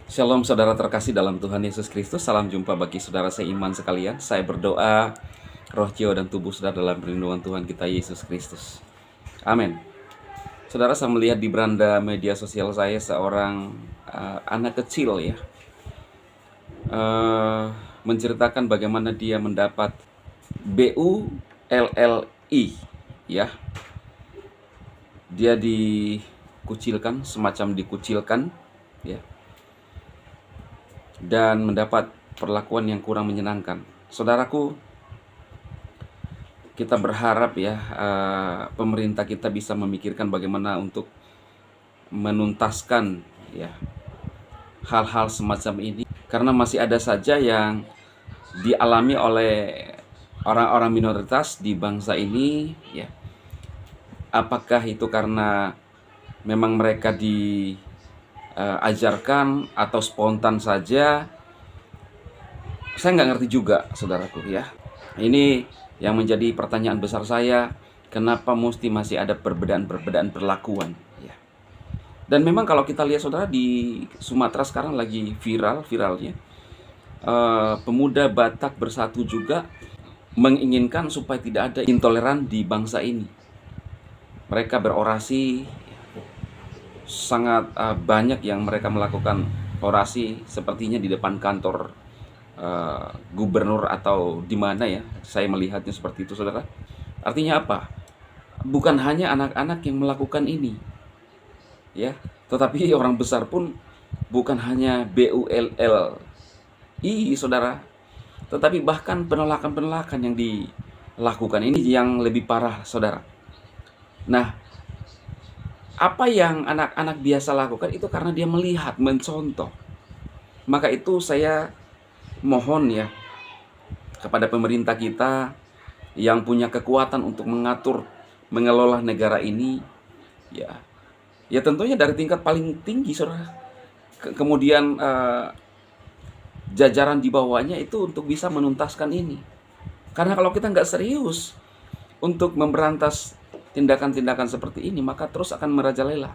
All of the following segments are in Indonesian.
Shalom saudara terkasih dalam Tuhan Yesus Kristus. Salam jumpa bagi saudara seiman sekalian. Saya berdoa roh, jiwa, dan tubuh saudara dalam perlindungan Tuhan kita Yesus Kristus. Amin. Saudara, saya melihat di beranda media sosial saya seorang anak kecil ya, menceritakan bagaimana dia mendapat BULLI ya. Dia dikucilkan, semacam dikucilkan ya, dan mendapat perlakuan yang kurang menyenangkan. Saudaraku, kita berharap ya pemerintah kita bisa memikirkan bagaimana untuk menuntaskan ya hal-hal semacam ini, karena masih ada saja yang dialami oleh orang-orang minoritas di bangsa ini ya. Apakah itu karena memang mereka diajarkan atau spontan saja? Saya nggak ngerti juga, saudaraku ya. Ini yang menjadi pertanyaan besar saya, kenapa mesti masih ada perbedaan-perbedaan perlakuan ya. Dan memang kalau kita lihat saudara, di Sumatera sekarang lagi viralnya pemuda Batak bersatu juga menginginkan supaya tidak ada intoleran di bangsa ini. Mereka berorasi, sangat banyak yang mereka melakukan orasi sepertinya di depan kantor gubernur atau di mana ya, saya melihatnya seperti itu saudara. Artinya apa? Bukan hanya anak-anak yang melakukan ini ya, tetapi orang besar pun bukan hanya BULLI saudara, tetapi bahkan penolakan-penolakan yang dilakukan ini yang lebih parah saudara. Nah, apa yang anak-anak biasa lakukan itu karena dia melihat, mencontoh. Maka itu saya mohon ya kepada pemerintah kita yang punya kekuatan untuk mengatur, mengelola negara ini ya. Ya tentunya dari tingkat paling tinggi saudara. Kemudian jajaran di bawahnya itu untuk bisa menuntaskan ini. Karena kalau kita nggak serius untuk memberantas tindakan-tindakan seperti ini, maka terus akan merajalela.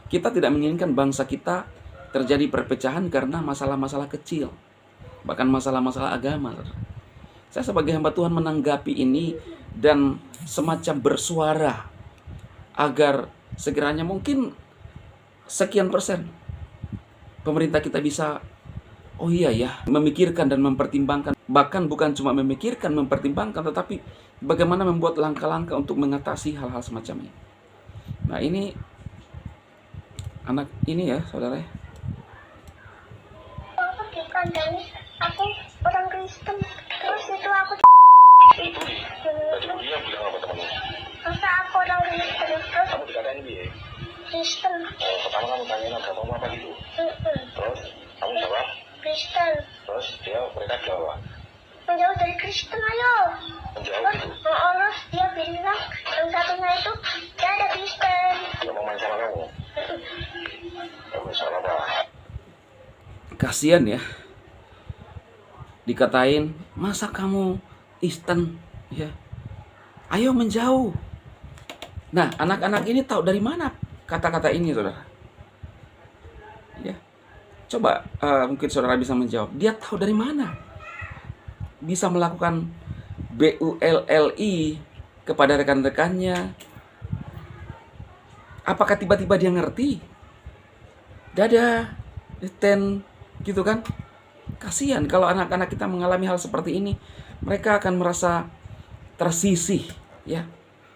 Kita tidak menginginkan bangsa kita terjadi perpecahan karena masalah-masalah kecil, bahkan masalah-masalah agama. Saya sebagai hamba Tuhan menanggapi ini dan semacam bersuara agar sekiranya mungkin sekian persen pemerintah kita bisa, oh iya ya, memikirkan dan mempertimbangkan. Bahkan bukan cuma memikirkan, mempertimbangkan, tetapi bagaimana membuat langkah-langkah untuk mengatasi hal-hal semacam ini. Nah ini anak ini ya saudara. Aku orang Kristen, terus itu aku itu tadi dia bilang apa temanmu? masa aku orang Kristen terus Kamu dikatain dia? Kristen. Pertama kamu tanyain agamamu apa gitu? Terus kamu jawab? Kristen. Terus mereka jawab? Menjauh dari Kristen ayo. Menjauh gitu? Terus dia bilang yang satunya itu dia ada Kristen. Dia mau main sama kamu? Kamu salah apa? Kasian ya, dikatain masa kamu Kristen ya, ayo menjauh. Nah anak-anak ini tahu dari mana kata-kata ini saudara ya. Coba mungkin saudara bisa menjawab, dia tahu dari mana bisa melakukan BULLI kepada rekan-rekannya? Apakah tiba-tiba dia ngerti? Dadah, ten, gitu kan? Kasihan kalau anak-anak kita mengalami hal seperti ini. Mereka akan merasa tersisih ya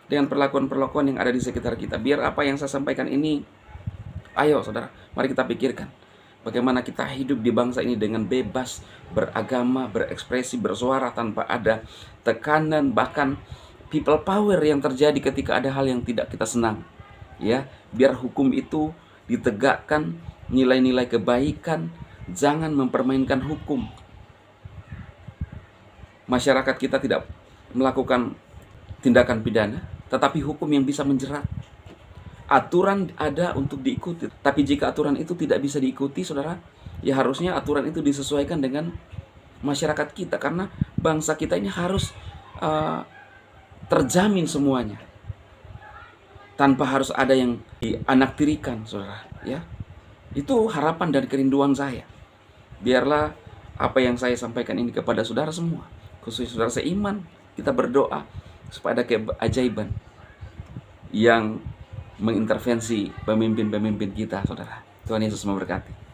dengan perlakuan-perlakuan yang ada di sekitar kita. Biar apa yang saya sampaikan ini, ayo saudara, mari kita pikirkan bagaimana kita hidup di bangsa ini dengan bebas beragama, berekspresi, bersuara tanpa ada tekanan, bahkan people power yang terjadi ketika ada hal yang tidak kita senang ya. Biar hukum itu ditegakkan, nilai-nilai kebaikan, jangan mempermainkan hukum. Masyarakat kita tidak melakukan tindakan pidana, tetapi hukum yang bisa menjerat. Aturan ada untuk diikuti, tapi jika aturan itu tidak bisa diikuti saudara, ya harusnya aturan itu disesuaikan dengan masyarakat kita, karena bangsa kita ini harus terjamin semuanya tanpa harus ada yang dianaktirikan saudara ya. Itu harapan dan kerinduan saya. Biarlah apa yang saya sampaikan ini kepada saudara semua, khusus saudara seiman, kita berdoa supaya ada keajaiban yang mengintervensi pemimpin-pemimpin kita, saudara. Tuhan Yesus memberkati.